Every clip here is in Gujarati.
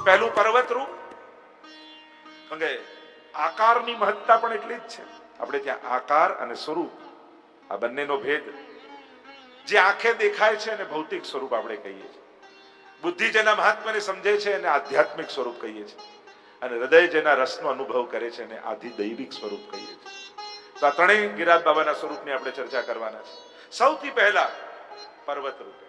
પહેલું પર્વત રૂપ, કારણ કે આકારની મહત્તા પણ એટલી જ છે. આપણે ત્યાં આકાર અને સ્વરૂપ આ બંનેનો ભેદ, જે આંખે દેખાય છે એને ભૌતિક સ્વરૂપ આપણે કહીએ છીએ, બુદ્ધિ જેના મહાત્માને સમજે છે એને આધ્યાત્મિક સ્વરૂપ કહીએ છીએ, અને હૃદય જેના રસનો અનુભવ કરે છે એને આધિદૈવિક સ્વરૂપ કહીએ છીએ. તો આ ત્રણેય ગિરિરાજ બાબાના સ્વરૂપની આપણે ચર્ચા કરવાના છે. સૌથી પહેલા પર્વત રૂપે,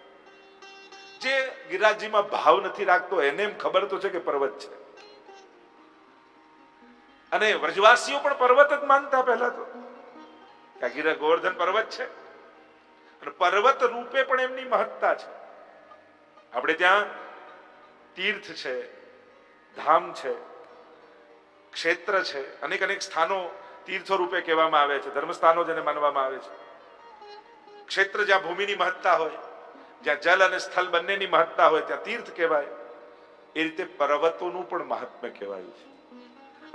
જે ગિરિરાજજીમાં ભાવ નથી રાખતો એને એમ ખબર તો છે કે પર્વત છે, અને વ્રજવાસીઓ પણ પર્વત જ માનતા પહેલા તો, કે ગિરિરાજ ગોવર્ધન પર્વત છે, અને પર્વત રૂપે પણ એમની મહત્તા છે. આપણે ત્યાં તીર્થ છે, ધામ છે, ક્ષેત્ર છે, અનેક અનેક સ્થાનો તીર્થો રૂપે કહેવામાં આવે છે, ધર્મસ્થાનો જેને માનવામાં આવે છે. ક્ષેત્ર જ્યાં ભૂમિની મહત્તા હોય, જ્યાં જલ અને સ્થળ બંનેની મહત્તા હોય ત્યાં તીર્થ કહેવાય. એ રીતે પર્વતોનું પણ મહાત્મ્ય કહેવાયું છે,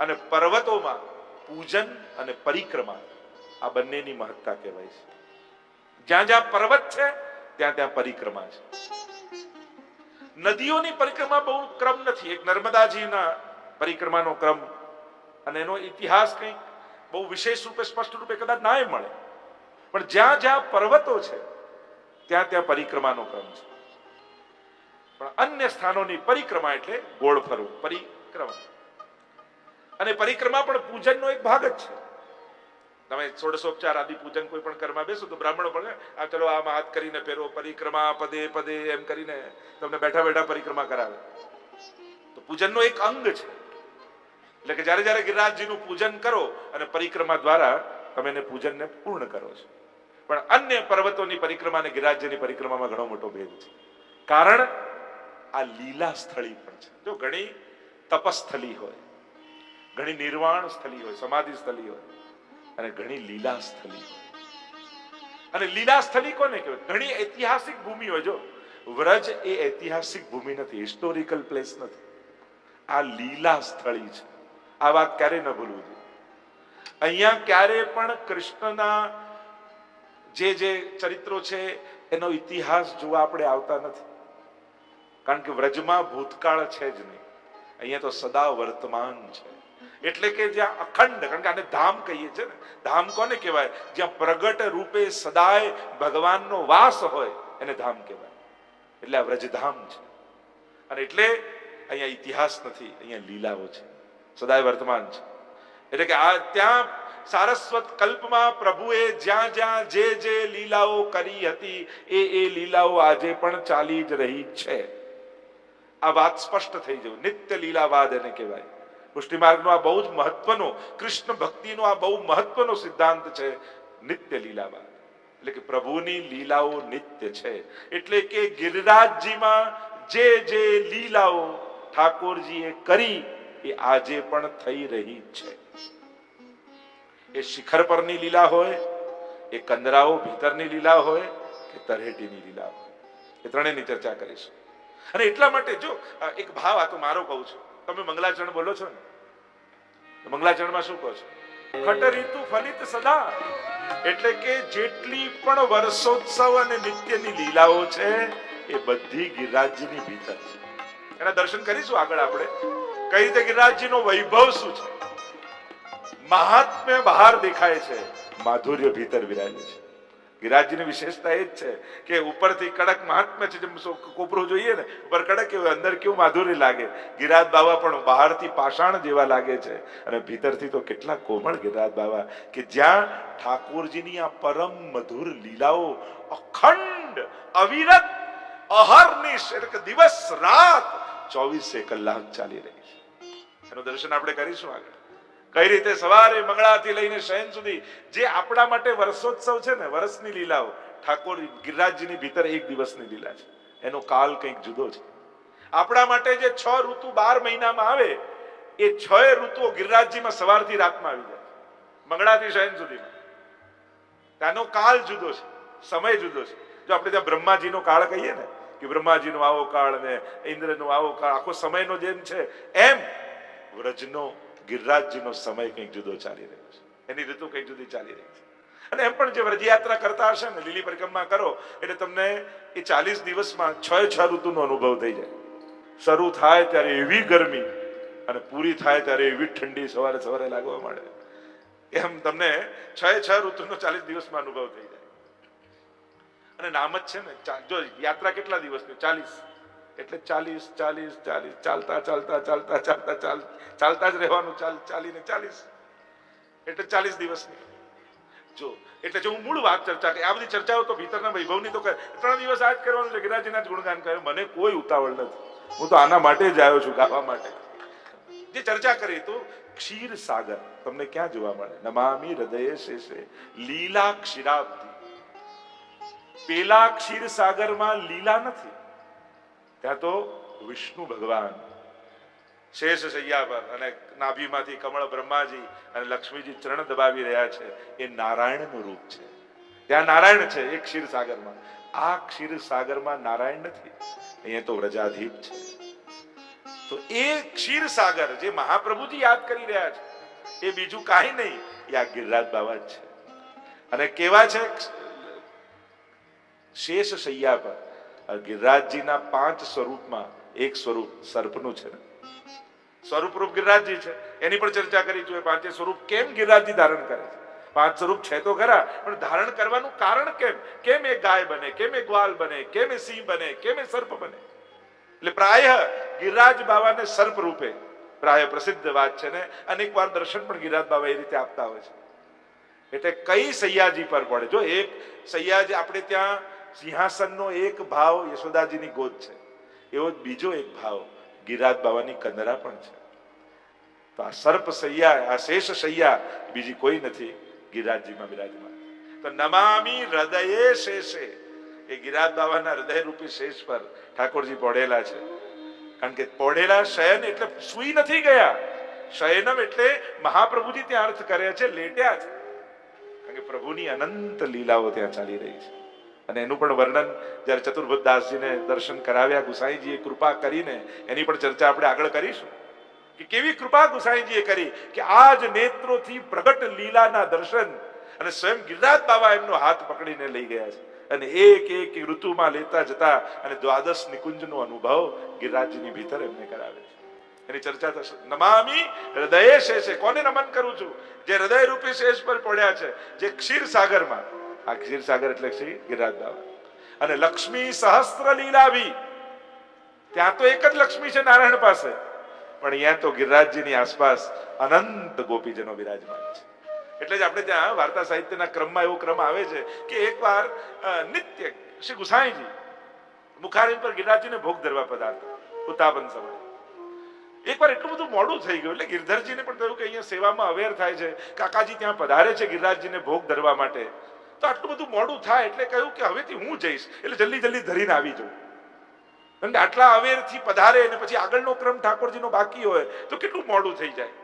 અને પર્વતોમાં પૂજન અને પરિક્રમા આ બંનેની મહત્તા કહેવાય છે. જ્યાં જ્યાં પર્વત છે ત્યાં ત્યાં પરિક્રમા છે. નદીઓની પરિક્રમા બહુ ક્રમ નથી, એક નર્મદાજીના પરિક્રમાનો ક્રમ અને એનો ઇતિહાસ કંઈક બહુ વિશેષ રૂપે સ્પષ્ટ રૂપે કદાચ ના મળે, પણ જ્યાં જ્યાં પર્વતો છે ત્યાં ત્યાં પરિક્રમાનો ક્રમ છે. પણ અન્ય સ્થાનોની પરિક્રમા એટલે ગોળ ફરવું, પરિક્રમા. અને પરિક્રમા પણ પૂજનનો એક ભાગ જ છે. તમે ષોડશોપચાર આદિ પૂજન કોઈ પણ કરવા બેસો તો બ્રાહ્મણો પણ આ ચલો આમ હાથ કરીને ફેરવો, પરિક્રમા પદે પદે એમ કરીને તમને બેઠા બેઠા પરિક્રમા કરાવે. તો પૂજનનો એક અંગ છે. એટલે કે જ્યારે જ્યારે ગિરિરાજજીનું પૂજન કરો અને પરિક્રમા દ્વારા તમે એને પૂજનને પૂર્ણ કરો છો. પણ અન્ય પર્વતોની પરિક્રમા અને ગિરિરાજજીની પરિક્રમામાં ઘણો મોટો ભેદ છે, કારણ આ લીલા સ્થળી પણ છે. જો ઘણી તપસ્થલી હોય, ઘણી નિર્વાણ સ્થળી હોય, સમાધિ સ્થળી હોય, અને ઘણી લીલા સ્થળી હોય. અને લીલા સ્થળી કોને કહેવાય? ઘણી ઐતિહાસિક ભૂમિ હોય. જો વ્રજ એ ઐતિહાસિક ભૂમિ નથી, હિસ્ટોરિકલ પ્લેસ નથી, આ લીલા સ્થળી છે. આ વાત ક્યારે ન ભૂલવું જોઈએ. અહીંયા ક્યારે પણ કૃષ્ણના જે જે ચરિત્રો છે એનો ઇતિહાસ જોવા આપણે આવતા નથી, કારણ કે વ્રજમાં ભૂતકાળ છે જ નહીં. અહીંયા તો સદા વર્તમાન છે. એટલે કે જ્યાં અખંડ, કારણ કે આને ધામ કહીએ છીએ ને, ધામ કોને કહેવાય? જ્યાં પ્રગટ રૂપે સદાય ભગવાનનો વાસ હોય એને ધામ કહેવાય. એટલે આ વ્રજધામ છે. અને એટલે અહીંયા ઇતિહાસ નથી, અહીંયા લીલાઓ છે, સદાય વર્તમાન છે. એટલે કે આ ત્યાં સારસ્વત કલ્પમાં પ્રભુએ જ્યાં જ્યાં જે જે લીલાઓ કરી હતી એ લીલાઓ આજે પણ ચાલી જ રહી છે. આ વાત સ્પષ્ટ થઈ જવું. નિત્ય લીલાવાદ એને કહેવાય. પુષ્ટિ માર્ગનો આ બહુ જ મહત્વનો, કૃષ્ણ ભક્તિનો આ બહુ મહત્વનો સિદ્ધાંત છે, નિત્ય લીલાવાદ. એટલે કે પ્રભુની લીલાઓ નિત્ય છે. એટલે કે ગિરિરાજજીમાં જે જે લીલાઓ ઠાકોરજીએ કરી એ આજે પણ થઈ રહી છે. એ શિખર પરની લીલા હોય, એ કંદરાઓ ભીતરની લીલા હોય, કે તરહેટીની લીલા હોય, એ ત્રણેયની ચર્ચા કરીશું. અને એટલા માટે જો એક ભાવ આ તો મારો કહું છું, તમે મંગલાચરણ બોલો છો ને, મંગલાચરણમાં શું કહો છો? ખટ રીતુ ફલિત સદા. એટલે કે જેટલી પણ વર્ષોત્સવ અને નિત્યની લીલાઓ છે એ બધી ગિરિરાજજીની ભીતર છે. એના દર્શન કરીશું આગળ આપણે, કઈ રીતે ગિરિરાજજીનો વૈભવ શું છે, મહાત્મ્ય બહાર દેખાય છે, માધુર્ય ભીતર વિરાજે છે. ગિરિરાજજીની વિશેષતા એ જ છે કે ઉપરથી કડક મહાત્મ્ય છે, જેમ કોપરું જોઈએ ને ઉપર કડક એવું, અંદર કેવું માધુર્ય લાગે. ગિરિરાજ બાબા પણ બહારથી પાષાણ જેવા લાગે છે અને ભીતરથી તો કેટલા કોમળ ગિરિરાજ બાબા, કે જ્યાં ઠાકોરજીની આ પરમ મધુર લીલાઓ અખંડ અવિરત અહર્નિશ, એટલે કે દિવસ રાત 24 કલાક ચાલી રહી છે. એનું દર્શન આપણે કરીશું આગળ. કઈ રીતે સવારે મંગળાથી લઈને શયન સુધી જે આપણા માટે વર્ષોત્સવ છે ને, વર્ષની લીલાઓ, ઠાકોર ગિરિરાજજીની ભીતર એક દિવસની લીલા છે. એનો કાલ કંઈક જુદો છે. આપણા માટે જે 6 ઋતુ 12 મહિનામાં આવે એ 6 ઋતુઓ ગિરિરાજજીમાં સવારથી રાતમાં આવી જાય, મંગળાથી શયન સુધીમાં. તેનો કાલ જુદો છે, સમય જુદો છે. જો આપણે ત્યાં બ્રહ્માજીનો કાળ કહીએ ને, કે બ્રહ્માજીનો આવો કાળ ને ઇન્દ્રનો આવો કાળ, આખો સમયનો જેમ છે એમ વ્રજનો ગિરિરાજજીનો સમય કંઈક જુદો ચાલી રહ્યો છે, એની ઋતુ કંઈક જુદી ચાલી રહી છે. અને એમ પણ જે વ્રજયાત્રા કરતા હશે ને, લીલી પરિક્રમા કરો એટલે તમને એ 40 દિવસમાં 6 ઋતુનો અનુભવ થઈ જાય. શરૂ થાય ત્યારે એવી ગરમી અને પૂરી થાય ત્યારે એવી ઠંડી સવારે સવારે લાગવા માંડે. એમ તમને 6 ઋતુનો 40 દિવસમાં અનુભવ થઈ જાય. અને નામ જ છે ને, જો યાત્રા કેટલા દિવસની? 40. એટલે 40 ચાલતા ચાલતા ચાલતા ચાલતા ચાલતા જ રહેવાનું. ચાલીને 40 એટલે 40 દિવસની. જો એટલે જો હું મૂળ વાત ચર્ચા કરી, આ બધી ચર્ચાઓ તો ભીતરના વૈભવની તો 3 દિવસ આ જ કરવાનું છે, ગિરિરાજજીના જ ગુણગાન કરે. મને કોઈ ઉતાવળ નથી, હું તો આના માટે જ આવ્યો છું, ગાવા માટે. જે ચર્ચા કરી તો ક્ષીર સાગર તમને ક્યાં જોવા મળે? નમામિ હૃદયે શેષે લીલા ક્ષીરાબ્ધિ. પેલા ક્ષીર સાગરમાં લીલા નથી, ત્યાં તો વિષ્ણુ ભગવાન શેષ શૈયા પર અને નાભીમાંથી કમળ બ્રહ્માજી અને લક્ષ્મીજી ચરણ દબાવી રહ્યા છે. એ નારાયણનું રૂપ છે. ત્યાં નારાયણ છે એ ક્ષીર સાગરમાં. આ ક્ષીર સાગરમાં નારાયણ નથી, અહીંયા તો વ્રજાધીપ છે. તો એ ક્ષીર સાગર જે મહાપ્રભુજી યાદ કરી રહ્યા છે એ બીજું કાંઈ નહીં, એ આ ગિરિરાજ બાબા જ છે. અને કેવા છે? શેષ શૈયા પર. ગિરિરાજજીના 5 સ્વરૂપમાં એક સ્વરૂપ સર્પનું છે ને, સ્વરૂપ રૂપ ગિરિરાજજી છે. એની પણ ચર્ચા કરી છે. 5 સ્વરૂપ કેમ ગિરિરાજજી ધારણ કરે છે? 5 સ્વરૂપ છે તો ખરા, પણ ધારણ કરવાનું કારણ કેમ? કેમ એ ગાય બને, કેમ એ ગ્વાલ બને, કેમ એ સિંહ બને, કેમ એ સર્પ બને? એટલે પ્રાય ગિરિરાજ બાબાને સર્પ રૂપે પ્રાય પ્રસિદ્ધ વાત છે ને. અનેક વાર દર્શન પણ ગિરિરાજ બાબા એ રીતે આપતા હોય છે. એટલે કઈ સૈયાજી પર પડે? જો એક સૈયાજી આપણે ત્યાં સિંહાસનનો એક ભાવ યશોદાજીની ગોદ છે, એવો જ બીજો એક ભાવ ગિરિરાજ બાબાની કંદરા પણ છે. તો આ સર્પ સૈયા, આ શેષ સૈયા બીજી કોઈ નથી, ગિરિરાજજીમાં બિરાજમાન. તો નમામિ હૃદયે શેષે, એ ગિરિરાજ બાબાના હૃદય રૂપી શેષ પર ઠાકોરજી પોઢેલા છે. કારણ કે પોઢેલા શયન એટલે સુઈ નથી ગયા. શયનમ એટલે મહાપ્રભુજી ત્યાં અર્થ કરે છે લેટ્યા છે. કારણ કે પ્રભુની અનંત લીલાઓ ત્યાં ચાલી રહી છે. અને એનું પણ વર્ણન જ્યારે ચતુર્ભુજદાસજીને દર્શન કરાવ્યા ગુસાઈજીએ કૃપા કરીને, એની પણ ચર્ચા આપણે આગળ કરીશું કે કેવી કૃપા ગુસાઈજીએ કરી કે આજ નેત્રોથી પ્રગટ લીલાના દર્શન. અને સ્વયં ગિરિરાજ બાબા એમનો હાથ પકડીને લઈ ગયા છે અને એક એક ઋતુમાં લેતા જતા અને દ્વાદશ નિકુંજનો અનુભવ ગિરિરાજજીની ભીતર એમને કરાવે છે. એની ચર્ચા થશે. નમામિ હૃદયે શેષે. કોને નમન કરું છું? જે હૃદય રૂપી શેષ પર પડ્યા છે, જે ક્ષીર સાગરમાં. આ ક્ષીર સાગર એટલે શ્રી ગિરિરાજ બાબા. અને લક્ષ્મી સહસ્ત્ર લીલા ભી. ત્યાં તો એક જ લક્ષ્મી છે નારાયણ પાસે, પણ અહીંયા તો ગિરિરાજજીની આસપાસ અનંત ગોપીજનો બિરાજમાન છે. એટલે જ આપણે ત્યાં વાર્તા સાહિત્યના ક્રમમાં એવો ક્રમ આવે છે કે એકવાર નિત્ય શ્રી ગુસાઈજી મુખારી પર ગિરિરાજજીને ભોગ ધરવા પધારતા ઉત્તાપન સમયે. એકવાર એટલું બધું મોડું થઈ ગયું એટલે ગિરધરજીને પણ થયું કે અહીંયા સેવામાં અવેર થાય છે, કાકાજી ત્યાં પધારે છે ગિરિરાજજીને ભોગ ધરવા માટે, તો આટલું બધું મોડું થાય એટલે કહ્યું કે હવેથી હું જઈશ, એટલે જલ્દી જલ્દી ધરીને આવી જાઉં. કારણ કે આટલા અવેરથી પધારે અને પછી આગળનો ક્રમ ઠાકોરજીનો બાકી હોય તો કેટલું મોડું થઈ જાય.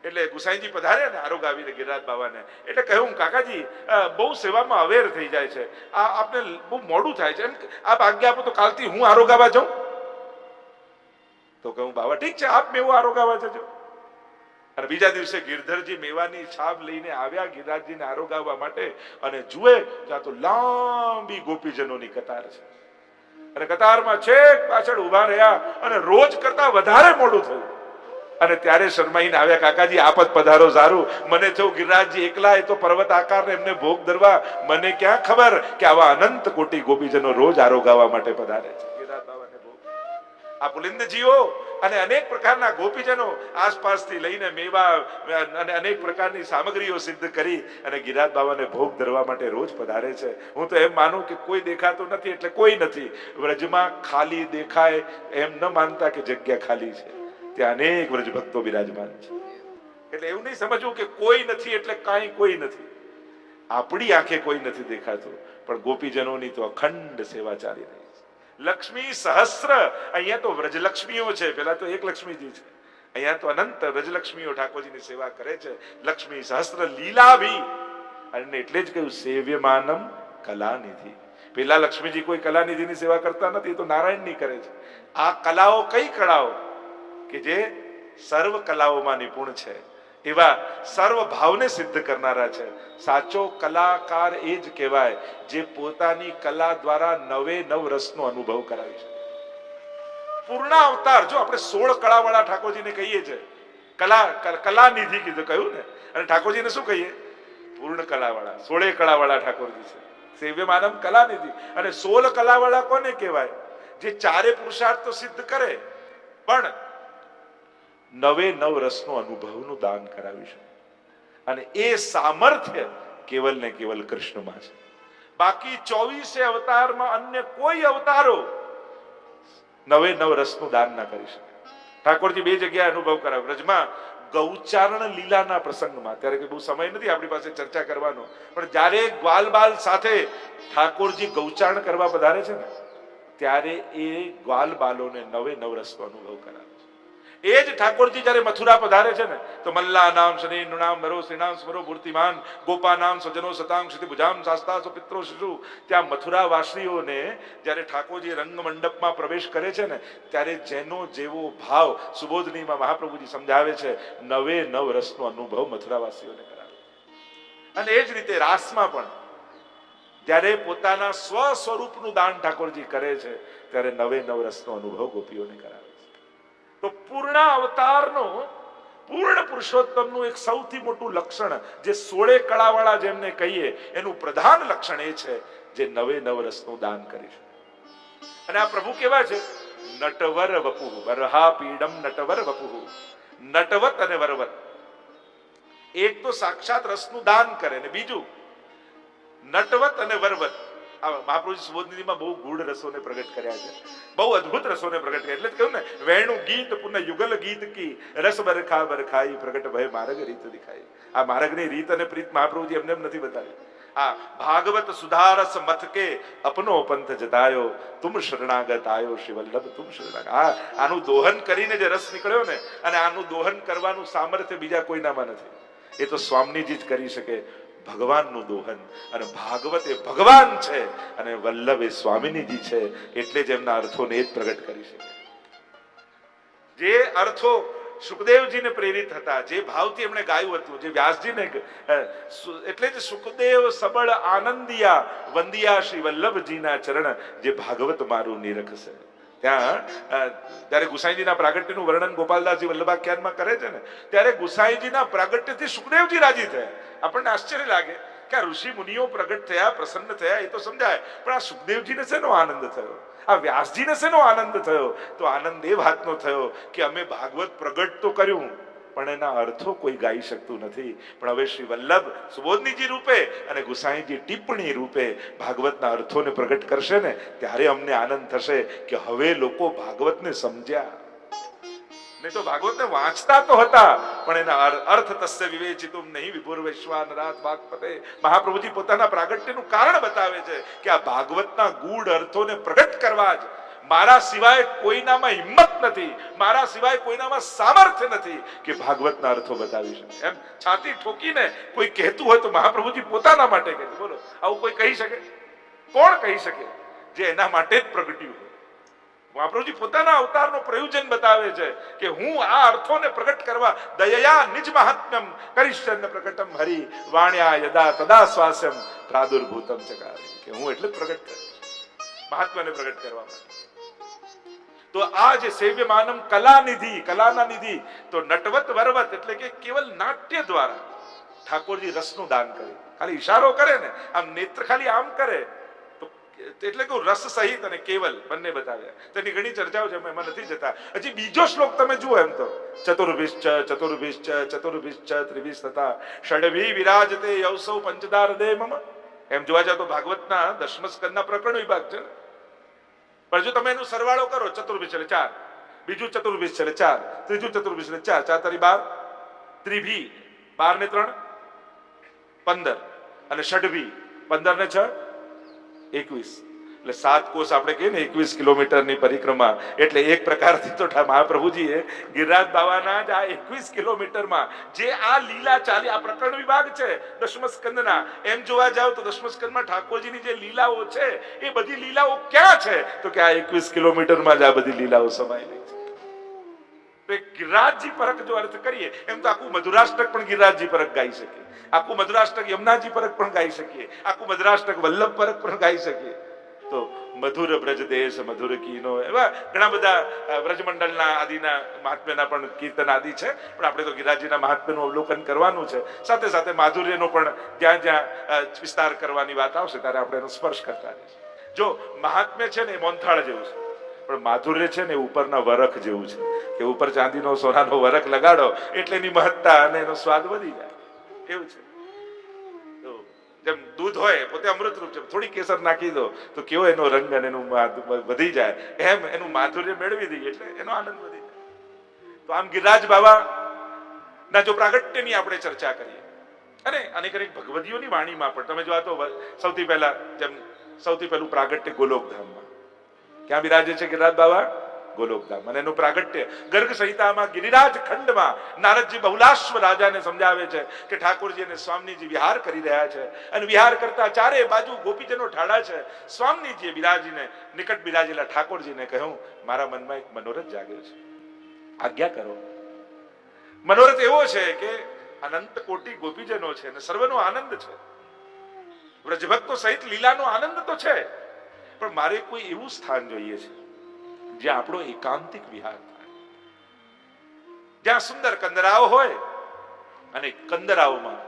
એટલે ગુસાઈજી પધારે ને આરોગ આવીને ગિરિરાજ બાબાને, એટલે કહ્યું કાકાજી બહુ સેવામાં અવેર થઈ જાય છે, આ આપને બહુ મોડું થાય છે, એમ આપ આજ્ઞા આપો તો કાલથી હું આરોગાવા જાઉં. તો કહું બાબા ઠીક છે, આપ મેવો આરોગાવા જજો. અને બીજા દિવસે ગિરધરજી મેવાની છાપ લઈને આવ્યા ગિરિરાજજીને આરોગાવવા માટે, અને જુએ ત્યાં તો લાંબી ગોપીજનોની કતાર છે. અને કતારમાં છેક પાછળ ઉભા રહ્યા અને રોજ કરતા વધારે મોડું થયું. અને ત્યારે શરમાઈને આવ્યા, કાકાજી આપ જ પધારો સારું. મને થયું ગિરિરાજજી એકલા એ તો પર્વત આકારને એમને ભોગ ધરવા, મને ક્યાં ખબર કે આવા અનંત કોટી ગોપીજનો રોજ આરોગાવા માટે પધારે છે ગિરિરાજ બાબાને ભોગ. આ પુલિંદજીઓ અને અનેક પ્રકારના ગોપીજનો આસપાસથી લઈને મેવા અને અનેક પ્રકારની સામગ્રીઓ સિદ્ધ કરી અને ગિરિરાજ બાબાને ભોગ ધરવા માટે રોજ પધારે છે. હું તો એમ માનું કે કોઈ દેખાતું નથી એટલે કોઈ નથી. વ્રજમાં ખાલી દેખાય એમ ન માનતા કે જગ્યા ખાલી છે, ત્યાં અનેક વ્રજ ભક્તો બિરાજમાન છે. એટલે એવું નહીં સમજવું કે કોઈ નથી એટલે કાંઈ કોઈ નથી. આપણી આંખે કોઈ નથી દેખાતું, પણ ગોપીજનોની તો અખંડ સેવા ચાલી રહી છે. લક્ષ્મી સહસ્ત્ર. અહીંયા તો વ્રજલક્ષ્મીઓ છે, પેલા તો એક લક્ષ્મીજી છે, અહીંયા તો અનંત વ્રજલક્ષ્મીઓ ઠાકોરજીની સેવા કરે છે. લક્ષ્મી સહસ્ત્ર લીલા ભી. અને એટલે જ કહ્યું સેવ્યમાનમ કલાનિધિ. પેલા લક્ષ્મીજી કોઈ કલાનિધિની સેવા કરતા નથી, તો નારાયણની કરે છે. આ કલાઓ કઈ કળાઓ કે જે સર્વ કલાઓમાં નિપુણ છે, એવા સર્વ ભાવને સિદ્ધ કરનારા છે. સાચો કલાકાર એ જ કહેવાય જે પોતાની કલા દ્વારા નવે નવ રસનો અનુભવ કરાવી શકે. પૂર્ણ અવતાર, જો આપણે 16 કળાવાળા ઠાકોરજીને કહીએ છીએ, કલાનિધિ કીધું કહ્યું ને, અને ઠાકોરજીને શું કહીએ? પૂર્ણ કલાવાળા, 16 કળાવાળા ઠાકોરજી છે. સેવ્ય માનમ કલાનિધિ. અને 16 કલાવાળા કોને કહેવાય? જે ચારે પુરુષાર્થ તો સિદ્ધ કરે, પણ 9 રસનો અનુભવનું દાન કરાવી શકે. અને એ સામર્થ્ય કેવલ ને કેવલ કૃષ્ણમાં છે. બાકી 24 અવતારમાં અન્ય કોઈ અવતારો 9 રસનું દાન ના કરી શકે. ઠાકોરજી 2 જગ્યાએ અનુભવ કરાવ્યો. વ્રજમાં ગૌચારણ લીલાના પ્રસંગમાં, ત્યારે બહુ સમય નથી આપણી પાસે ચર્ચા કરવાનો, પણ જ્યારે ગ્વાલ બાલ સાથે ઠાકોરજી ગૌચારણ કરવા પધારે છે ને, ત્યારે એ ગ્વાલ બાલોને 9 રસનો અનુભવ કરાવે છે. એ જ ઠાકોરજી જ્યારે મથુરા પધારે છે ને, તો મલ્લા નામ શનિ નામ મરો શ્રીનામ સ્મરો મૂર્તિમાન ગોપા નામ સજનો સતાંગ ક્ષિતિ ભુજામ શાસ્તા પિત્રો શિશુ. ત્યાં મથુરા વાસીઓને જ્યારે ઠાકોરજી રંગ મંડપમાં પ્રવેશ કરે છે ને, ત્યારે જેનો જેવો ભાવ સુબોધનીમાં મહાપ્રભુજી સમજાવે છે, 9 રસનો અનુભવ મથુરા વાસીઓને કરાવે. અને એ જ રીતે રાસમાં પણ જ્યારે પોતાના સ્વ સ્વરૂપનું દાન ઠાકોરજી કરે છે, ત્યારે 9 રસનો અનુભવ ગોપીઓને કરાવે. તો પૂર્ણ અવતારનો, પૂર્ણ પુરુષોત્તમનું એક સૌથી મોટું લક્ષણ, જે 16 કળાવાળા જેમને કહીએ, એનું પ્રધાન લક્ષણ એ છે જે 9 રસનું દાન કરી છે. અને આ પ્રભુ કેવા છે? નટવર વપુઃ વરહા પીડમ નટવર વપુઃ. નટવત અને વરવત, એક તો સાક્ષાત રસનું દાન કરે, ને બીજું નટવત અને વરવત. મહાપ્રભુજી સુબોધનીમાં બહુ ગૂઢ રસોને પ્રગટ કર્યા છે, બહુ અદ્ભુત રસોને પ્રગટ કર્યા. એટલે જ કહ્યું ને, વેણુ ગીત પુનઃ યુગલ ગીત કી રસ બરખા બરખાઈ પ્રગટ ભય માર્ગ રીત દિખાઈ. આ માર્ગની રીત અને પ્રીત મહાપ્રભુજી એમને એમ નથી બતાવી. આ ભાગવત સુધારસ મથ કે અપનો પંથ જતાયો તુમ શરણાગત આયો શ્રી વલ્લભ તુમ શરણાગત. આનું દોહન કરીને જે રસ નીકળ્યો ને, અને આનું દોહન કરવાનું સામર્થ્ય બીજા કોઈનામાં નથી. એ તો સ્વામીજી જ કરી શકે. ભગવાનનું દોહન. અને ભાગવત એ ભગવાન છે, અને વલ્લભ એ સ્વામિનીજી છે. એટલે જ એમના અર્થોને એ જ પ્રગટ કરી શકે. જે અર્થો સુખદેવજીને પ્રેરિત હતા, જે ભાવથી એમણે ગાયું હતું, જે વ્યાસજીને, એટલે જ સુખદેવ સબળ આનંદિયા વંદિયા શ્રી વલ્લભજીના ચરણ, જે ભાગવત મારું નિરખશે. ત્યાં જ્યારે ગુસાઈજીના પ્રાગટ્યનું વર્ણન ગોપાલદાસજી વલ્લભાખ્યાનમાં કરે છે ને, ત્યારે ગુસાઈજીના પ્રાગટ્યથી સુખદેવજી રાજી થયા. આપણને આશ્ચર્ય લાગે કે આ ઋષિ મુનિઓ પ્રગટ થયા, પ્રસન્ન થયા, એ તો સમજાય, પણ આ સુખદેવજીને શેનો આનંદ થયો? આ વ્યાસજીને શેનો આનંદ થયો? તો આનંદ એ વાતનો થયો કે અમે ભાગવત પ્રગટ તો કર્યું, પણ એના અર્થો કોઈ ગાઈ શકતું નથી. પણ હવે શ્રી વલ્લભ સુબોધનીજી રૂપે અને ગુસાઈજી ટિપ્પણી રૂપે ભાગવતના અર્થોને પ્રગટ કરશે ને, ત્યારે અમને આનંદ થશે કે હવે લોકો ભાગવતને સમજ્યા. નહીં તો ભાગવતને વાંચતા તો હતા, પણ એના અર્થ તસ્ય વિવેચિતુમ નહીં વિભુર વૈશ્વાનરાત વાક્પતે. મહાપ્રભુજી પોતાના પ્રાગટ્યનું કારણ બતાવે છે કે આ ભાગવતના ગૂઢ અર્થોને પ્રગટ કરવા જ મારા સિવાય કોઈનામાં હિંમત નથી, મારા સિવાય કોઈનામાં સામર્થ્ય નથી કે ભાગવતના અર્થો બતાવી શકે. એમ છાતી ઠોકીને કોઈ કહેતું હોય તો મહાપ્રભુજી પોતાના માટે કહે. બોલો, આવું કોઈ કહી શકે? કોણ કહી શકે જે એના માટે જ પ્રગટ્યું હોય? મહાપ્રભુજી પોતાના અવતારનો પ્રયોજન બતાવે છે કે હું આ અર્થોને પ્રગટ કરવા દયયા નિજ મહાત્મ્યમ કરિષ્યન્ન પ્રકટમ હરિ વાણ્યા યદા તદા સ્વાસ્યમ પ્રાદુર્ભૂતમ ચકારે. કે હું એટલે પ્રગટ કરીશ, મહાત્માને પ્રગટ કરવા માટે. તો આ જે સેવ્ય માનમ કલાનિધિ, કલાના નિધિ, તો નટવત વરવત એટલે કે કેવલ નાટ્ય દ્વારા ઠાકોરજી રસનું દાન કરે. ખાલી ઈશારો કરે ને, આમ નેત્ર ખાલી આમ કરે, એટલે કે રસ સહિત અને કેવલ બંને બતાવ્યા. તેની ઘણી ચર્ચાઓ છે, એમાં નથી જતા. હજી બીજો શ્લોક તમે જુઓ એમ તો, ચતુર્ભિશ્ચ ચતુર્ભિશ્ચ ચતુર્ભિશ્ચ ત્રિભિશ તથા ષડભી વિરાજતે યૌસૌ પંચદાર દે મમ. એમ જોવા જાવ તો ભાગવતના 10મા સ્કંદના પ્રકરણ વિભાગ છે ને, પણ જો તમે એનો સરવાળો કરો, ચતુર્ભિશ એટલે 4, બીજું ચતુર્ભિશ એટલે 4, ત્રીજું ચતુર્ભિશ એટલે 4, 4 તારી 12, ત્રિભી 12 ને 3 15, અને ષડભી 15 ને 6 21. એટલે 7 કોષ આપણે કહીએ ને, 21 કિલોમીટરની પરિક્રમા. એટલે એક પ્રકારથી તો મહાપ્રભુજીએ ગિરિરાજ બાવાના જ આ 21 કિલોમીટરમાં જે આ લીલા ચાલી, આ પ્રકરણ વિભાગ છે 10મા સ્કંદના. એમ જોવા જાવ તો 10મા સ્કંદમાં ઠાકોરજીની જે લીલાઓ છે, એ બધી લીલાઓ ક્યાં છે? તો કે આ 21 કિલોમીટરમાં જ આ બધી લીલાઓ સમાયેલી છે. તો એક ગિરિરાજજી પરક જો અર્થ કરીએ, એમ તો આખું મધુરાષ્ટક પણ ગિરિરાજજી પરક ગાઈ શકીએ, આખું મધુરાષ્ટક યમુનાજી પરક પણ ગાઈ શકીએ, આખું મધુરાષ્ટક વલ્લભ પરક પણ ગાઈ શકીએ. તો મધુર બ્રજ દેશ મધુર કીનો, એવા ઘણા બધા વ્રજમંડળના આદિના મહાત્મ્યના પણ કીર્તન આદિ છે. પણ આપણે તો ગિરિરાજજીના મહાત્મ્યનું અવલોકન કરવાનું છે. સાથે સાથે માધુર્યનો પણ જ્યાં જ્યાં વિસ્તાર કરવાની વાત આવશે ત્યારે આપણે એનો સ્પર્શ કરતા રહીશું. જો મહાત્મ્ય છે ને એ મોનથાળ જેવું છે, પણ માધુર્ય છે ને એ ઉપરના વરખ જેવું છે કે ઉપર ચાંદીનો સોનાનો વરખ લગાડો એટલે એની મહત્તા અને એનો સ્વાદ વધી જાય. એવું છે. જેમ દૂધ હોય પોતે અમૃતરૂપ છે, થોડી કેસર નાખી દો તો કેવો એનો રંગ અને એનું વધી જાય, એમ એનું માધુર્ય મેળવી દઈએ એટલે એનો આનંદ વધી જાય. તો આમ ગિરિરાજ બાબા ના જો પ્રાગટ્યની આપણે ચર્ચા કરીએ અને અનેક અનેક ભગવદીઓની વાણીમાં પણ તમે જો આ તો સૌથી પહેલા જેમ સૌથી પહેલું પ્રાગટ્ય ગોલોકધામમાં ક્યાં બિરાજે છે ગિરિરાજ બાબા? ગોલોકધામ. અને એનું પ્રાગટ્ય ગર્ગ સંહિતામાં ગિરિરાજ ખંડમાં નારદજી બહુલાશ્વ રાજાને સમજાવે છે કે ઠાકોરજી અને સ્વામીજી વિહાર કરી રહ્યા છે અને વિહાર કરતા ચારે બાજુ ગોપીજનો ઠાડા છે. સ્વામીજીએ બિરાજીને નિકટ બિરાજેલા ઠાકોરજીને કહ્યું, મારા મનમાં એક મનોરથ જાગ્યો છે, આજ્ઞા કરો. મનોરથ એવો છે કે અનંત કોટી ગોપીજનો છે અને સર્વનો આનંદ છે, વ્રજભક્તો સહિત લીલાનો આનંદ તો છે, પણ મારે કોઈ એવું સ્થાન જોઈએ છે જ્યાં આપણો એકાંતિક વિહાર થાય, જ્યાં સુંદર કંદરાઓ હોય અને કંદરાઓમાં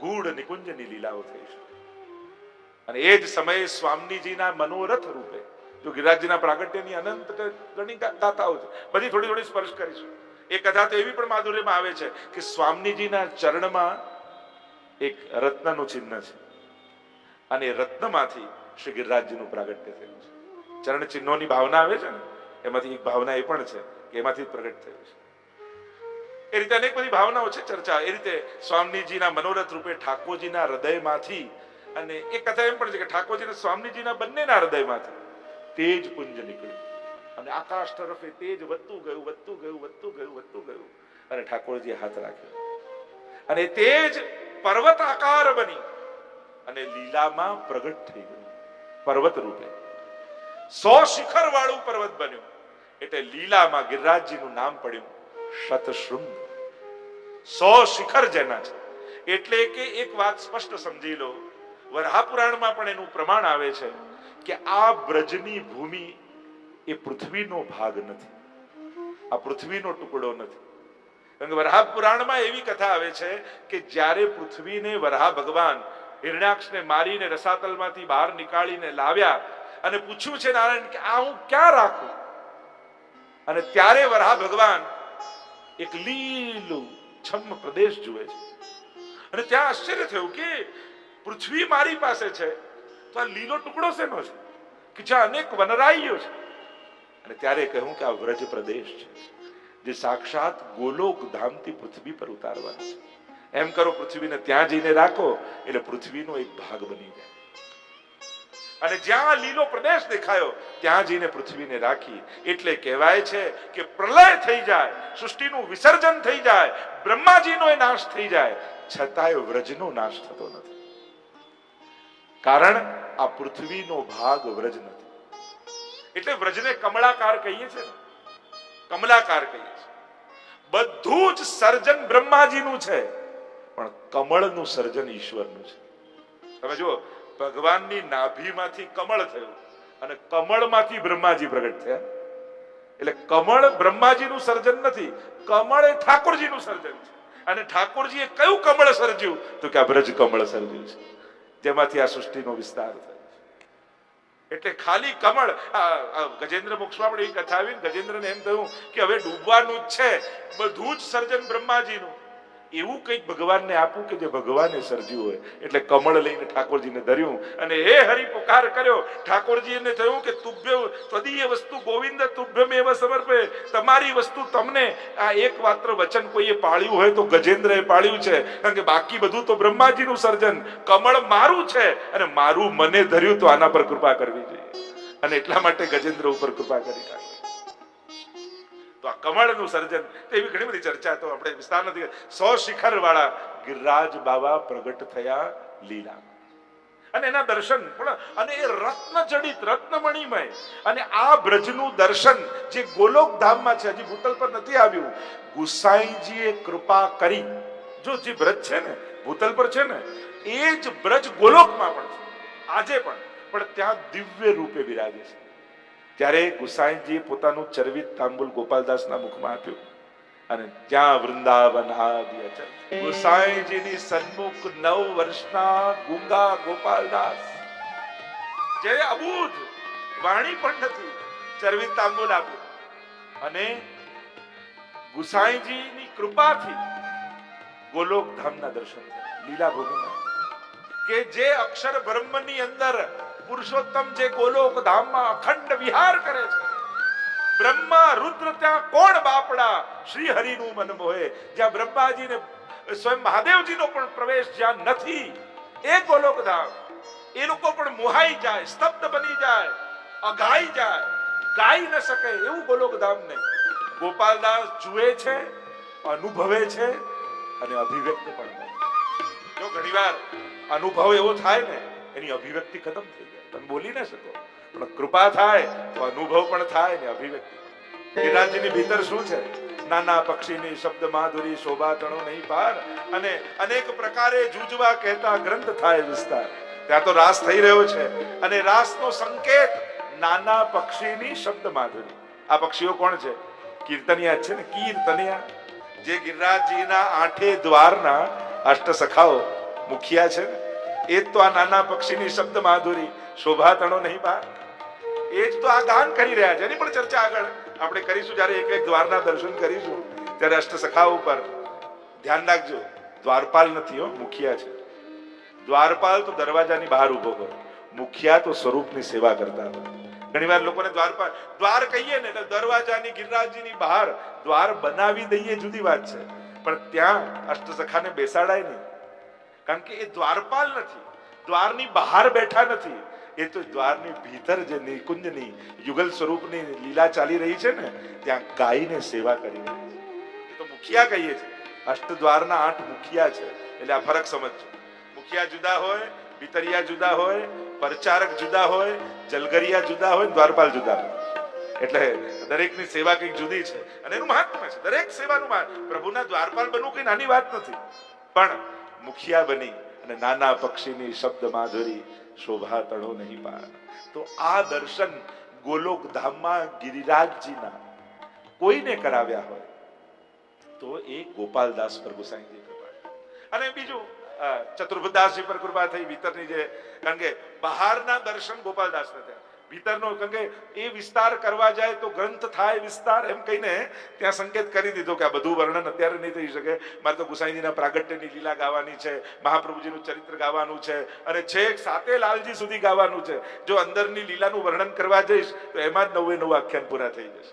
ગૂઢ નિકુંજની લીલાઓ થઈ શકે. અને એ જ સમયે સ્વામીજીના મનોરથ રૂપે જો ગિરિરાજજીના પ્રાગટ્યની અનંત ઘણી ગાથાઓ છે, બધી થોડી થોડી સ્પર્શ કરીશું. એ કથા તો એવી પણ માધુર્યમાં આવે છે કે સ્વામીજીના ચરણમાં એક રત્નનું ચિહ્ન છે અને એ રત્નમાંથી શ્રી ગિરિરાજજીનું પ્રાગટ્ય થયું છે. ચરણ ચિહ્નોની ભાવના આવે છે ને, એમાંથી એક ભાવના એ પણ છે કે એમાંથી પ્રગટ થયું છે. એ રીતે અનેક બધી ભાવનાઓ છે, ચર્ચા. એ રીતે સ્વામીજીના મનોરથ રૂપે ઠાકોરજીના હૃદયમાંથી, અને એક કથા એમ પણ છે કે ઠાકોરજી અને સ્વામીજીના બંનેના હૃદયમાંથી તેજ પુંજ નીકળ્યું અને આકાશ તરફ એ તેજ વધતું ગયું, વધતું ગયું, વધતું ગયું, વધતું ગયું અને ઠાકોરજીએ હાથ રાખ્યો અને તેજ પર્વત આકાર બની અને લીલામાં પ્રગટ થઈ ગયું. પર્વત રૂપે 100 શિખર વાળું પર્વત બન્યું એટલે લીલામાં ગિરિરાજજીનું નામ પડ્યું શતશૃંગ. 100 શિખર જેના છે એટલે કે એક વાત સ્પષ્ટ સમજી લો, વરાહ પુરાણમાં પણ એનું પ્રમાણ આવે છે કે આ બ્રજની ભૂમિ એ પૃથ્વીનો ભાગ નથી, આ પૃથ્વીનો ટુકડો નથી. કારણ કે વરાહ પુરાણમાં એવી કથા આવે છે કે જ્યારે પૃથ્વીને વરાહ ભગવાન હિરણ્યાક્ષને મારીને રસાતલમાંથી બહાર નીકાળીને લાવ્યા અને પૂછ્યું છે નારાયણ કે આ હું ક્યાં રાખું, અને ત્યારે વરાહ ભગવાન એક લીલું છમ પ્રદેશ જુએ છે અને ત્યાં આશ્ચર્ય થયું કે પૃથ્વી મારી પાસે છે તો આ લીલો ટુકડો શેનો છે કે જ્યાં અનેક વનરાઈઓ છે. અને ત્યારે કહ્યું કે આ વ્રજ પ્રદેશ છે જે સાક્ષાત ગોલોક ધામથી પૃથ્વી પર ઉતારવાનો છે. એમ કરો પૃથ્વીને ત્યાં જઈને રાખો એટલે પૃથ્વીનો એક ભાગ બની જાય. અને જ્યાં લીલો પ્રદેશ દેખાયો ત્યાં જઈને પૃથ્વીને રાખી. એટલે કહેવાય છે કે પ્રલય થઈ જાય, સૃષ્ટિનું વિસર્જન થઈ જાય, બ્રહ્માજીનો એ નાશ થઈ જાય, છતાંય વ્રજનો નાશ થતો નથી. કારણ આ પૃથ્વીનો ભાગ વ્રજ નથી. એટલે વ્રજને કમળાકાર કહીએ છીએ, કમલાકાર કહીએ છીએ. બધું જ સર્જન બ્રહ્માજીનું છે પણ કમળનું સર્જન ઈશ્વરનું છે. તમે જુઓ, ભગવાનની નાભીમાંથી કમળ થયું અને કમળમાંથી બ્રહ્માજી પ્રગટ થયા. એટલે કમળ બ્રહ્માજીનું સર્જન નથી, કમળ એ ઠાકોરજીનું સર્જન છે. અને ઠાકોરજીએ કયું કમળ સર્જ્યું તો કે આ બ્રજ કમળ સર્જ્યું છે જેમાંથી આ સૃષ્ટિનો વિસ્તાર થયો છે. એટલે ખાલી કમળ ગજેન્દ્ર મોક્ષમાં પણ એવી કથા આવી, ગજેન્દ્રને એમ થયું કે હવે ડૂબવાનું જ છે, બધું જ સર્જન બ્રહ્માજીનું. એવું કંઈક ભગવાનને આપવું કે જે ભગવાને સર્જ્યું હોય. એટલે કમળ લઈને ઠાકોરજીને ધર્યું અને હે હરિ પુકાર કર્યો. ઠાકોરજીને થયું કે તુભ્ય ત્વદીય વસ્તુ ગોવિંદ તુભ્યમેવ સમર્પે, તમારી વસ્તુ તમને. આ એક માત્ર વચન કોઈએ પાળ્યું હોય તો ગજેન્દ્રએ પાળ્યું છે, કારણ કે બાકી બધું તો બ્રહ્માજીનું સર્જન. કમળ મારું છે અને મારું મને ધર્યું તો આના પર કૃપા કરવી જોઈએ અને એટલા માટે ગજેન્દ્ર ઉપર કૃપા કરી ઠાકોર. તો આ કમળનું સર્જન એવી ઘણી બધી ચર્ચા તો આપણે વિસ્તાર નથી. 100 શિખર વાળા ગિરિરાજ બાબા પ્રગટ થયા લીલા અને એના દર્શન પણ, અને એ રત્ન જડિત રત્નમણીમય. અને આ બ્રજનું દર્શન જે ગોલોક ધામમાં છે, હજી ભૂતલ પર નથી આવ્યું. ગુસાઈજીએ કૃપા કરી. જો જે બ્રજ છે ને ભૂતલ પર છે ને એ જ બ્રજ ગોલોકમાં પણ છે આજે પણ પણ ત્યાં દિવ્ય રૂપે બિરાજે છે. ત્યારે ગુસાઈજીએ પોતાનું ચરવિત તાંબુલ ગોપાલદાસના મુખમાં આપ્યું અને ત્યાં વૃંદાવન આદિ અચલ. ગુસાઈજીની સન્મુખ 9 વર્ષના ગુંગા ગોપાલદાસ, જે અબૂધ વાણી પણ નથી, ચરવિત તાંબુલ આપ્યું અને ગુસાઈજીની કૃપાથી ગોલોક ધામના દર્શન થયા, લીલા ભૂમિમાં, કે જે અક્ષર બ્રહ્મની અંદર પુરુષોત્તમ જે ગોલોક ધામમાં અખંડ વિહાર કરે છે, બ્રહ્મા રુદ્ર ત્યાં કોણ બાપડા, શ્રી હરિનું મન મોહે. જ્યાં બ્રહ્માજીને સ્વયં મહાદેવજીનો પણ પ્રવેશ જ્યાં નથી, એ ગોલોક ધામ, એ લોકો પણ મોહાઈ જાય, સ્તબ્ધ બની જાય, અઘાઈ જાય, ગાઈ ન શકે એવું ગોલોક ધામ નહીં. ગોપાલદાસ જુએ છે, અનુભવે છે અને અભિવ્યક્ત પણ કરે. જો ઘણીવાર અનુભવ એવો થાય ને, એની અભિવ્યક્તિ ખતમ થઈ જાય, તમે બોલી ના શકો, પણ કૃપા થાય તો અનુભવ પણ થાય ને અભિવ્યક્તિ. ગિરિરાજની ભીતર શું છે? નાના પક્ષીની શબ્દ માધુરી, શોભા તણો નહીં પાર, અને અનેક પ્રકારે જૂજવા કહેતા ગ્રંથ થાય વિસ્તાર. ત્યાં તો રાસ થઈ રહ્યો છે અને રાસનો સંકેત નાના પક્ષીની શબ્દ માધુરી. આ પક્ષીઓ કોણ છે? કીર્તનિયા છે ને, કીર્તનિયા. જે ગિરિરાજજીના 8 દ્વારના અષ્ટ સખાઓ મુખિયા છે ને, એ જ તો આ નાના પક્ષીની શબ્દ માધુરી, શોભા તણો નહીં પાર, એ જ તો આ ગાન કરી રહ્યા છે. એની પણ ચર્ચા આગળ આપણે કરીશું, જ્યારે એક દ્વારના દર્શન કરીશું ત્યારે અષ્ટ સખાઓ ઉપર ધ્યાન રાખજો. દ્વારપાલ નથી હો, મુખિયા છે. દ્વારપાલ તો દરવાજાની બહાર ઉભો કરો, મુખિયા તો સ્વરૂપની સેવા કરતા હતા. ઘણીવાર લોકોને દ્વારપાલ દ્વાર કહીએ ને, એટલે દરવાજાની ગિરિરાજજીની બહાર દ્વાર બનાવી દઈએ જુદી વાત છે, પણ ત્યાં અષ્ટ સખાને બેસાડાય નહીં, કારણ કે એ દ્વારપાલ નથી, દ્વારની બહાર બેઠા નથી, એ તો દ્વારની ભીતર જે નિકુંજની યુગલ સ્વરૂપની લીલા ચાલી રહી છે ને, ત્યાં ગાયને સેવા કરી રહી છે. એ તો મુખિયા કહીએ છીએ. અષ્ટદ્વારના 8 મુખિયા છે, એટલે આ ફરક સમજજો. મુખિયા જુદા હોય, ભીતરિયા જુદા હોય, પરચારક જુદા હોય, જલગરિયા જુદા હોય, દ્વારપાલ જુદા હોય. એટલે દરેકની સેવા કંઈક જુદી છે અને એનું મહાત્મ્ય છે. દરેક સેવાનું પ્રભુના દ્વારપાલ બનવું કઈ નાની વાત નથી, પણ મુખિયા બની અને નાના પક્ષીની શબ્દ માધુરી, શોભા તણો નહીં પાર. તો આ દર્શન ગોલોક ધામમાં ગિરિરાજજીના કોઈને કરાવ્યા હોય તો એ ગોપાલદાસ પર ગુસાઈજી કૃપા. અને બીજું ચતુર્ભુદાસજી પર કૃપા થઈ ભીતરની, જે કારણ કે બહારના દર્શન ગોપાલદાસને થયા, ભીતરનો કારણ કે એ વિસ્તાર કરવા જાય તો ગ્રંથ થાય વિસ્તાર, એમ કહીને ત્યાં સંકેત કરી દીધો કે આ બધું વર્ણન અત્યારે નહીં થઈ શકે, મારે તો ગુસાઈજીના પ્રાગટ્યની લીલા ગાવાની છે, મહાપ્રભુજીનું ચરિત્ર ગાવાનું છે અને છેક સાતે લાલજી સુધી ગાવાનું છે. જો અંદરની લીલાનું વર્ણન કરવા જઈશ તો એમાં જ 9 આખ્યાન પૂરા થઈ જશે.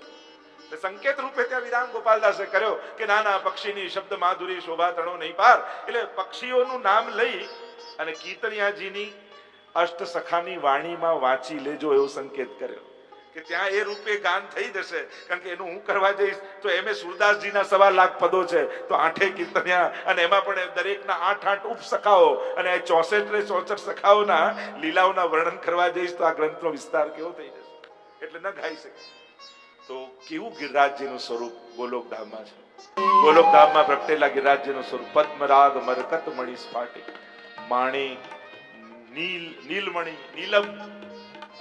સંકેત રૂપે ત્યાં વિરામ ગોપાલદાસે કર્યો કે નાના પક્ષીની શબ્દ માધુરી, શોભા તણો નહીં પાર. એટલે પક્ષીઓનું નામ લઈ અને કીર્તનિયાજીની અષ્ટ સખાની વાણીમાં વાંચી લેજો એવો સંકેત કર્યો કે ત્યાં એ રૂપે ગાન થઈ જશે. કારણ કે એનું હું કરવા જઈશ તો એમ સુરદાસજીના 1.25 લાખ પદો છે, તો 8 કીર્તનિયા, અને એમાં પણ દરેકના 8 ઉપ સખાઓ, અને 64 સખાઓના લીલાઓના વર્ણન કરવા જઈશ તો આ ગ્રંથનો વિસ્તાર કેવો થઈ જશે, એટલે ન ગાઈ શકે. તો કેવું ગિરિરાજજીનું સ્વરૂપ ગોલોક ધામમાં છે. ગોલોક ધામમાં પ્રગટેલા ગિરિરાજજીનું સ્વરૂપ પદ્મરાગ મરકત મણિ સ્ફાટિક, માણિક, નીલમણિ, નીલમ,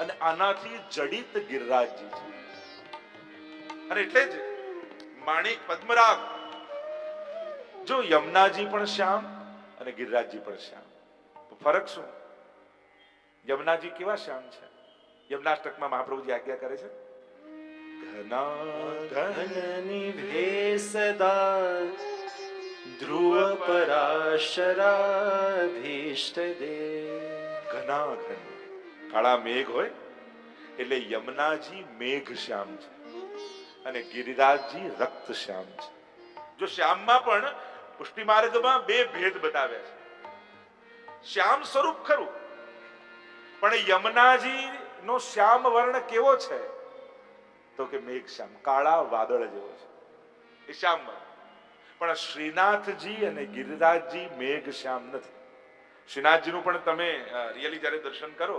અને આનાથી જડિત ગિરિરાજજી છે. અને એટલે જ માણિક, પદ્મરાગ, જો યમુનાજી પણ શ્યામ અને ગિરિરાજજી પણ શ્યામ, તો ફરક શું? યમુનાજી કેવા શ્યામ છે? યમુનાષ્ટકમાં મહાપ્રભુજી આજ્ઞા કરે છે, ઘનનિભે સદા ધ્રુવ પરાશરાભીષ્ટ દે. ઘના ઘન કાળા મેઘ હોય એટલે યમુનાજી મેઘ શ્યામ છે અને ગિરિરાજજી રક્ત શ્યામ છે. જો શ્યામમાં પણ પુષ્ટિ માર્ગમાં 2 ભેદ બતાવ્યા છે. શ્યામ સ્વરૂપ ખરું, પણ યમુનાજી નો શ્યામ વર્ણ કેવો છે તો કે મેઘ શ્યામ, કાળા વાદળ જેવો છે એ શ્યામ વર્ણ. પણ શ્રીનાથજી અને ગિરિરાજજી મેઘ શ્યામ નથી. શ્રીનાથજીનું પણ તમે રિયલી જ્યારે દર્શન કરો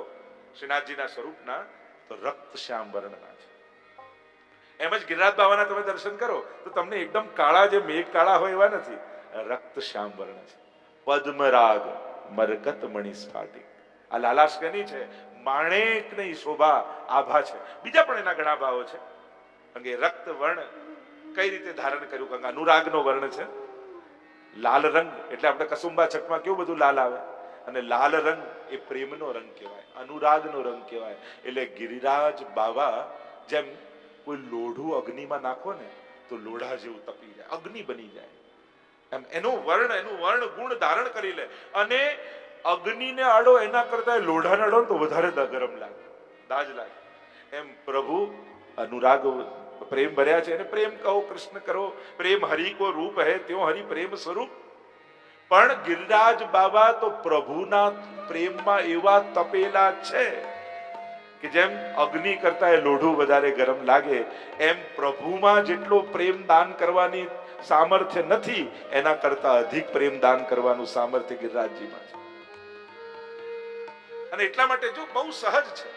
શ્રીનાથજીના સ્વરૂપના, તો રક્ત શ્યામ વર્ણના છે. એમ જ ગિરિરાજ બાવાના તમે દર્શન કરો તો તમને એકદમ કાળા, જે મેઘ કાળા હોય એવા નથી, રક્ત શ્યામ વર્ણ છે. પદ્મરાગ મરકત મણિ સ્ફાટિક, આ લાલાશ કેની છે? માણેકની શોભા આભા છે. બીજા પણ એના ઘણા ભાવો છે. કારણ કે રક્ત વર્ણ કઈ રીતે ધારણ કર્યું? કારણ કે અનુરાગનો વર્ણ છે. લાલ રંગ એટલે આપણે કસુંબા છઠમાં કેવું બધું લાલ આવે, અને લાલ રંગ એ પ્રેમનો રંગ કહેવાય, અનુરાગનો રંગ કહેવાય. એટલે ગિરિરાજ બાવા જેમ કોઈ લોઢું અગ્નિમાં નાખો ને તો લોઢા જેવું તપી જાય, અગ્નિ બની જાય. એમ એનું વર્ણ ગુણ ધારણ કરી લે. અને અગ્નિને આડો એના કરતા લોઢાને આડો તો વધારે ગરમ લાગે, દાજ લાગે. એમ પ્રભુ અનુરાગ પ્રેમ ભર્યા છે. એને પ્રેમ કહો, કૃષ્ણ કરો. પ્રેમ હરિ કો રૂપ હૈ, ત્યો હરિ પ્રેમ સ્વરૂપ. પણ ગિરિરાજ બાબા તો પ્રભુના પ્રેમમાં એવા તપેલા છે કે જેમ અગ્નિ કરતા એ લોઢું વધારે ગરમ લાગે, એમ પ્રભુમાં જેટલો પ્રેમ દાન કરવાની સામર્થ્ય નથી એના કરતા અધિક પ્રેમ દાન કરવાનું સામર્થ્ય ગિરિરાજજીમાં છે. અને એટલા માટે જો બહુ સહજ છે,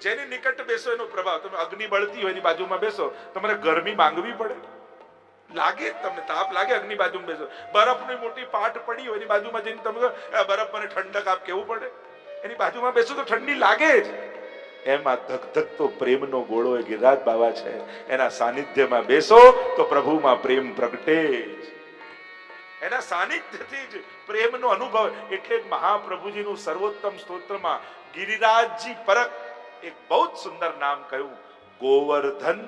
જેની નિકટ બેસો એનો પ્રભાવ. તમે અગ્નિ બળતી હોય એની બાજુમાં બેસો, તમારે ગરમી માંગવી પડે? લાગે તમને તાપ લાગે? અગ્નિ બાજુમાં બેસો. બરફની મોટી પાટ પડી હોય એની બાજુમાં જઈને તમે બરફ મને ઠંડક આપ કેવું પડે? એની બાજુમાં બેસો તો ઠંડી લાગે જ. એમ આ ધગધગતો પ્રેમનો ગોળો એ ગિરિરાજ બાવા છે. એના સાનિધ્યમાં બેસો તો પ્રભુમાં પ્રેમ પ્રગટે જ. એના સાનિધ્યથી જ પ્રેમનો અનુભવ. એટલે જ મહાપ્રભુજીનું સર્વોત્તમ સ્તોત્રમાં ગિરિરાજજી પરક એક બહુ જ સુંદર નામ કહ્યું, ગોવર્ધન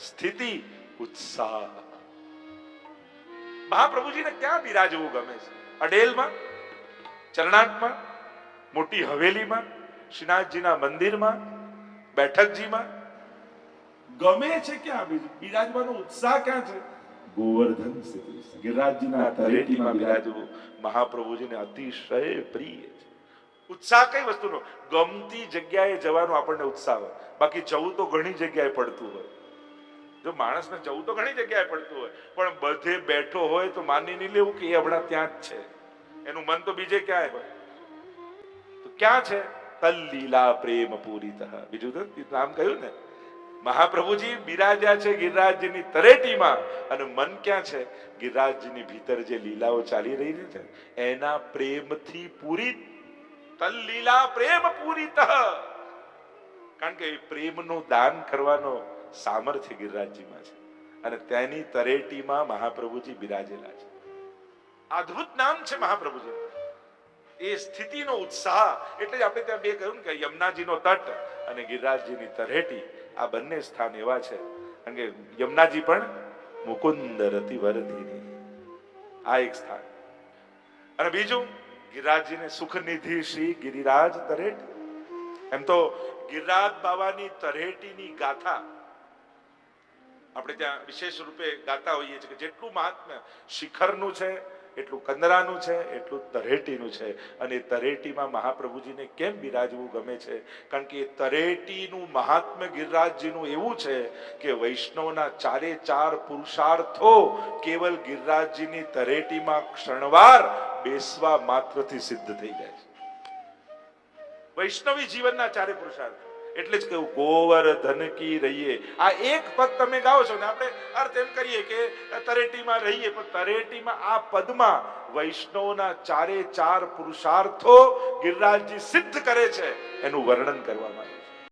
સ્થિતિ ઉત્સાહ. મહાપ્રભુજીને ક્યાં બિરાજવું ગમે છે? અડેલમાં, ચરણાટમાં, મોટી હવેલીમાં, શ્રીનાથજીના મંદિરમાં, બેઠકજીમાં ગમે છે ક્યાં? બિરાજવાનો ઉત્સાહ ક્યાં છે? ગોવર્ધન સ્થિતિ, ગિરિરાજજીના તળેટીમાં બિરાજવું મહાપ્રભુજીને અતિશય પ્રિય છે. ઉત્સાહ કઈ વસ્તુનો? ગમતી જગ્યાએ જવાનો આપણને ઉત્સાહ હોય. બાકી જવું તો ઘણી જગ્યાએ પડતું હોય. જો માણસને જવું તો ઘણી જગ્યાએ પડતું હોય, પણ બધે બેઠો હોય તો માની નહીં લેવું કે એ હમણાં ત્યાં જ છે. એનું મન તો બીજે ક્યાંય હોય. તો ક્યાં છે? તલ્લીલા પ્રેમ પૂરિતઃ. બીજું તો નામ કહ્યું ને, મહાપ્રભુજી બિરાજ્યા છે ગિરિરાજજીની તળેટીમાં, અને મન ક્યાં છે? ગિરિરાજજીની ભીતર જે લીલાઓ ચાલી રહી છે એના પ્રેમથી પૂરિત. તલ્લીલા પ્રેમ પૂરિતઃ. કારણ કે પ્રેમનું દાન કરવાનો સામર્થ્ય ગિરિરાજજીમાં છે, અને તેની તળેટીમાં મહાપ્રભુજી બિરાજેલા છે. અદ્ભુત નામ છે મહાપ્રભુજી. એ સ્થિતિનો ઉત્સાહ. એટલે જ આપણે ત્યાં બે કહ્યું ને કે યમુનાજીનો તટ અને ગિરિરાજજીની તળેટી, આ બંને સ્થાન એવા છે. કારણ કે યમુનાજી પણ મુકુંદ રતિ વરધીની, આ એક સ્થાન. અને બીજું ગિરિરાજજીને સુખનિધિ શ્રી ગિરિરાજ તળેટી. એમ તો ગિરિરાજ બાવાની તળેટીની ગાથા આપણે ત્યાં વિશેષ રૂપે ગાતા હોઈએ છીએ કે જેટલું મહાત્મ્ય શિખરનું છે એટલું કંદરાનું છે, એટલું તળેટીનું છે. અને તળેટીમાં મહાપ્રભુજીને કેમ બિરાજવું ગમે છે? કારણ કે તળેટીનું મહાત્મ્ય ગિરિરાજજીનું એવું છે કે વૈષ્ણવના ચારે ચાર પુરુષાર્થો કેવલ ગિરિરાજજીની તળેટીમાં ક્ષણવાર બેસવા માત્રથી સિદ્ધ થઈ જાય છે. વૈષ્ણવી જીવનના ચારે પુરુષાર્થ. એટલે જ કહ્યું ગોવર્ધન કી રહીએ. આ એક પદ તમે ગાઓ છો ને આપણે અર્થ એમ કરીએ કે તળેટીમાં રહીએ, પણ તળેટીમાં આ પદમાં વૈષ્ણવના ચારે ચાર પુરુષાર્થો ગિરિરાજજી સિદ્ધ કરે છે એનું વર્ણન કરવામાં આવે.